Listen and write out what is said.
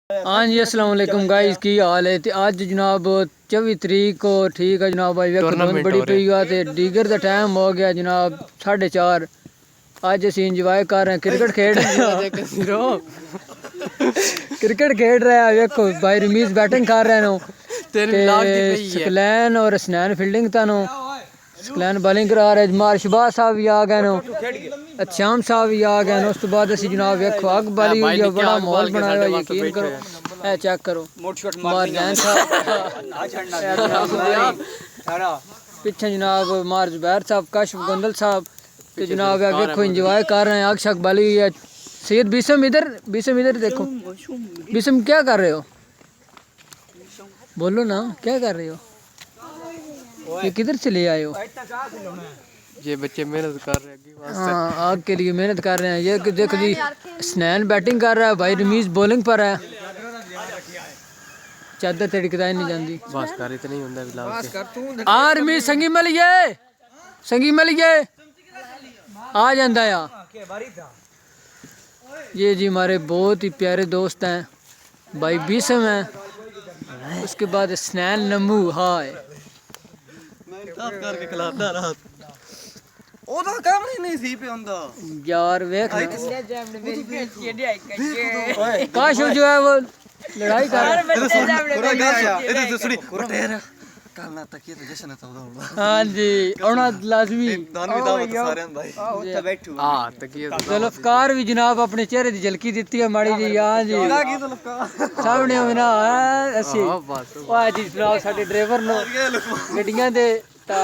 हाँ जी अस्सलाम वालेकुम गाइस की हाल है ते अज जनाब 24 तरीक को ठीक है जनाब भाई वेखो धुंध बड़ी पई है ते डीगर दा टाइम हो गया जनाब 4:30 अज असी इंजॉय कर रहे हैं क्रिकेट खेड क्रिकेट खेड रहे हैं वेखो भाई रमीज बैटिंग कर रहे हैं सकलैन और हसनैन फील्डिंग तानो सकलैन बॉलिंग करा रहे मार शबाज साहब भी आ गए नो श्याम साहब भी आ गए उस तो बाद असी जनाब वेखो अग बाली हुई है बड़ा माहौल बनाया हुआ यकीन करो ए चेक करो मार जैन साहब पीछे जनाब मार जुबैर साहब काशिफ गोंदल साहब तो जनाब वेखो इंजॉय कर रहे हैं अग शक बाली हुई है सैयद बिसम इधर देखो बिसम क्या कर रहे हो बोलो ना क्या कर रहे हो ये किधर से ले आए हो ये बच्चे मेहनत कर रहे हैं हाँ आग के लिए मेहनत कर रहे हैं ये देखो जी स्नैन बैटिंग कर रहा है भाई रमीज बॉलिंग पर है चादर तेरी कदाई नहीं जाती बस कर इतना ही होंदा बिलाल आ रमीज संगी मलिए आ जाता है ये जी हमारे बहुत ही प्यारे दोस्त हैं भाई बिसम है उसके बाद स्नैन नमू हाय करके खिलाता रहा ओदा काम नहीं सी पे हुंदा यार वेख काश जो है वो लड़ाई कर इधर सुनी कालना तकिए तो जैसे ना तो हाँ जी आना लाजमी दानवी दावत सारे भाई उत्ते बैठो हां तकिए जुल्फकार भी जनाब अपने चेहरे की झलकी दी है माड़ी जी हाँ जी सामने होना है असी वाह जी जनाब साडे ड्राइवर नो गड्डियां दे ता